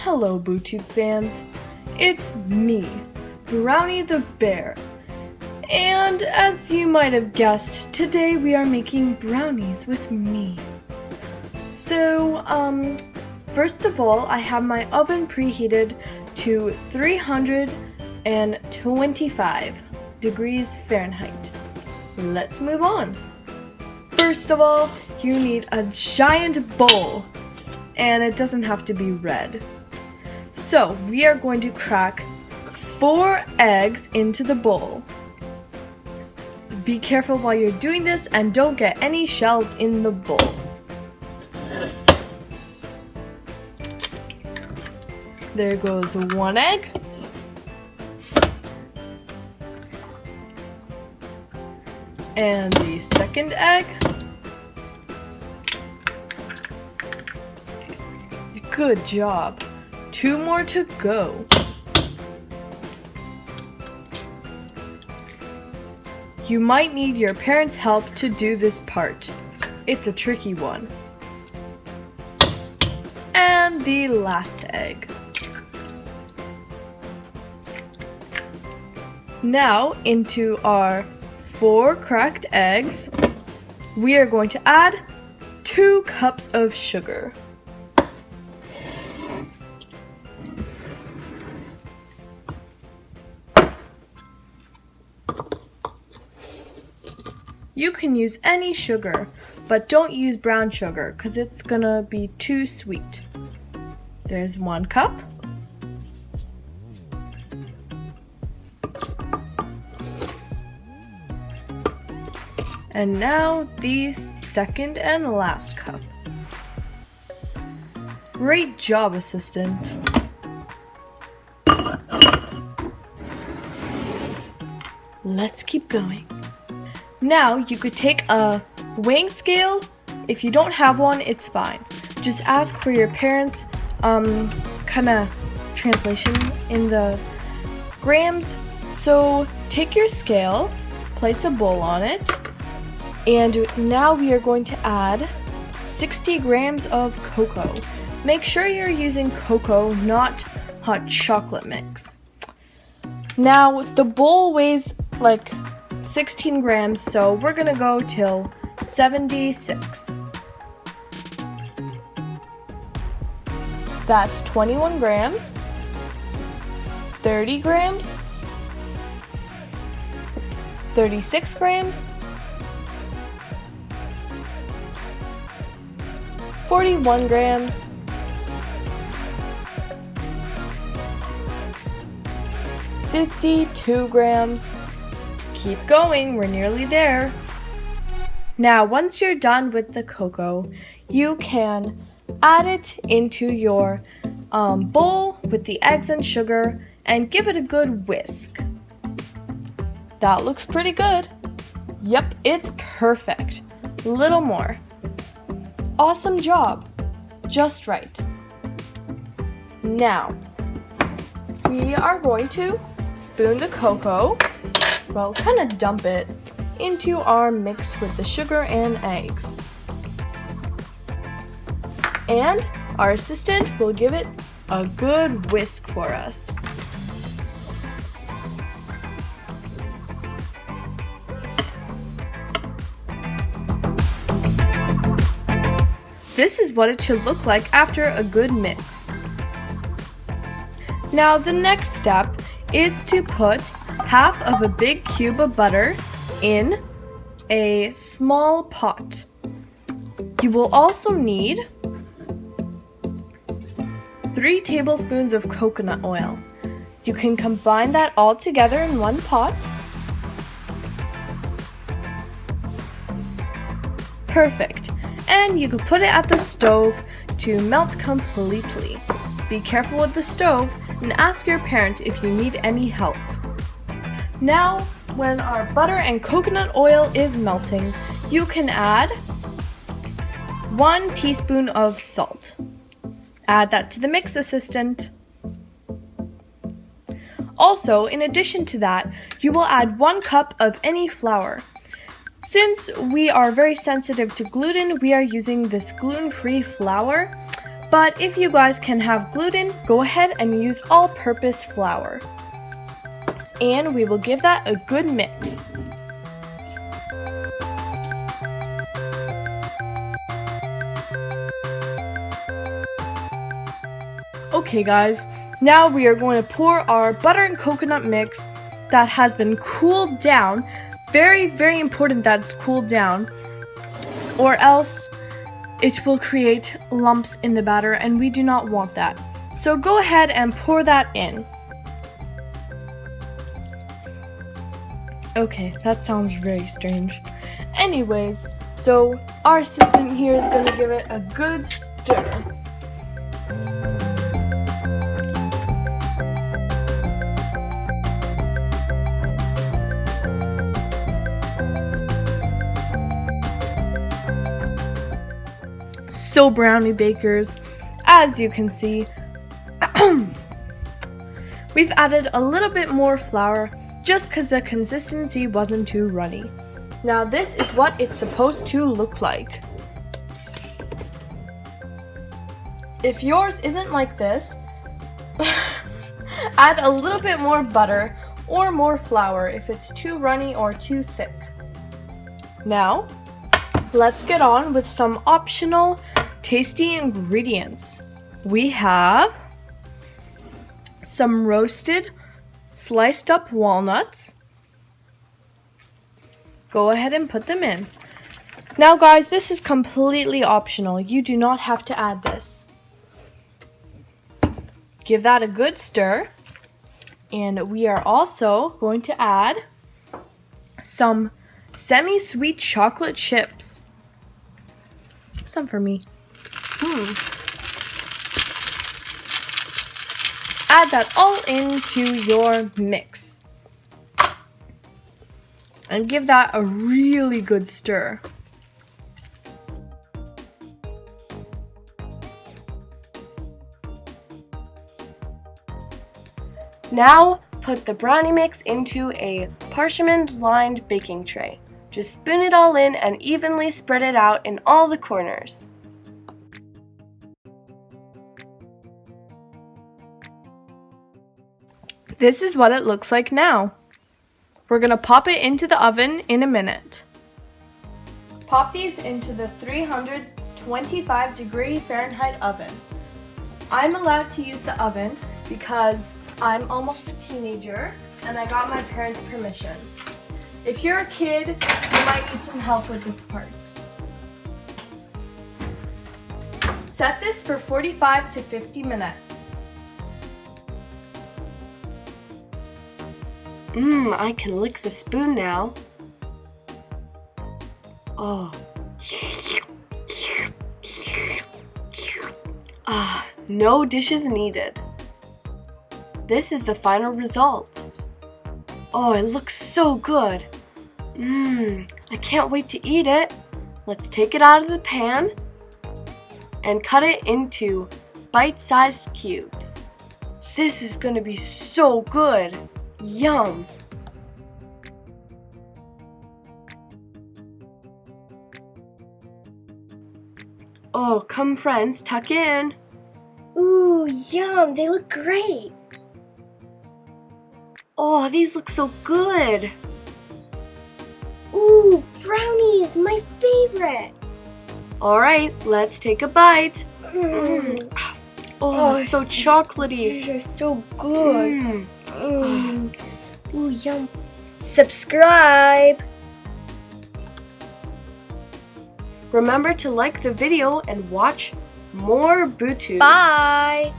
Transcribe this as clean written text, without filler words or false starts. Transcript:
Hello BooTube fans, it's me, Brownie the Bear, and as you might have guessed, today we are making brownies with me. So, first of all, I have my oven preheated to 325 degrees Fahrenheit. Let's move on. First of all, you need a giant bowl, and it doesn't have to be red. So we are going to crack 4 eggs into the bowl. Be careful while you're doing this and don't get any shells in the bowl. There goes 1 egg. And the second egg. Good job. 2 more to go. You might need your parents' help to do this part. It's a tricky one. And the last egg. Now, into our 4 cracked eggs, we are going to add 2 cups of sugar. You can use any sugar, but don't use brown sugar because it's gonna be too sweet. There's 1 cup. And now the second and last cup. Great job, assistant. Let's keep going. Now you could take a weighing scale. If you don't have one, it's fine. Just ask for your parents' kind of translation in the grams. So take your scale, place a bowl on it, and now we are going to add 60 grams of cocoa. Make sure you're using cocoa, not hot chocolate mix. Now the bowl weighs like 16 grams, so we're gonna go till 76. That's 21 grams, 30 grams, 36 grams, 41 grams, 52 grams. Keep going, we're nearly there. Now, once you're done with the cocoa, you can add it into your bowl with the eggs and sugar and give it a good whisk. That looks pretty good. Yep, it's perfect. Little more. Awesome job. Just right. Now, we are going to spoon the cocoa. Well, kind of dump it into our mix with the sugar and eggs. And our assistant will give it a good whisk for us. This is what it should look like after a good mix. Now the next step is to put half of a big cube of butter in a small pot. You will also need 3 tablespoons of coconut oil. You can combine that all together in one pot. Perfect. And you can put it at the stove to melt completely. Be careful with the stove and ask your parent if you need any help. Now, when our butter and coconut oil is melting, you can add 1 teaspoon of salt. Add that to the mix, assistant. Also, in addition to that, you will add 1 cup of any flour. Since we are very sensitive to gluten, we are using this gluten-free flour, But if you guys can have gluten, go ahead and use all-purpose flour. And we will give that a good mix. Okay guys, now we are going to pour our butter and coconut mix that has been cooled down. Very, very important that it's cooled down, or else it will create lumps in the batter and we do not want that. So go ahead and pour that in. Okay, that sounds very strange. Anyways, so our assistant here is going to give it a good stir. So brownie bakers, as you can see, we've added a little bit more flour just because the consistency wasn't too runny. Now this is what it's supposed to look like. If yours isn't like this, add a little bit more butter or more flour if it's too runny or too thick. Now, let's get on with some optional tasty ingredients. We have some roasted sliced up walnuts. Go ahead and put them in. Now guys, this is completely optional. You do not have to add this. Give that a good stir. And we are also going to add some semi-sweet chocolate chips. Some for me. Add that all into your mix. And give that a really good stir. Now, put the brownie mix into a parchment-lined baking tray. Just spoon it all in and evenly spread it out in all the corners. This is what it looks like now. We're gonna pop it into the oven in a minute. Pop these into the 325-degree Fahrenheit oven. I'm allowed to use the oven because I'm almost a teenager and I got my parents' permission. If you're a kid, you might need some help with this part. Set this for 45 to 50 minutes. I can lick the spoon now. Oh. No dishes needed. This is the final result. Oh, it looks so good. I can't wait to eat it. Let's take it out of the pan and cut it into bite-sized cubes. This is gonna be so good. Yum! Oh, come friends, tuck in. Ooh, yum, they look great. Oh, these look so good. Ooh, brownies, my favorite. All right, let's take a bite. Oh, so chocolatey. These are so good. Ooh, yum. Subscribe. Remember to like the video and watch more BooTube. Bye.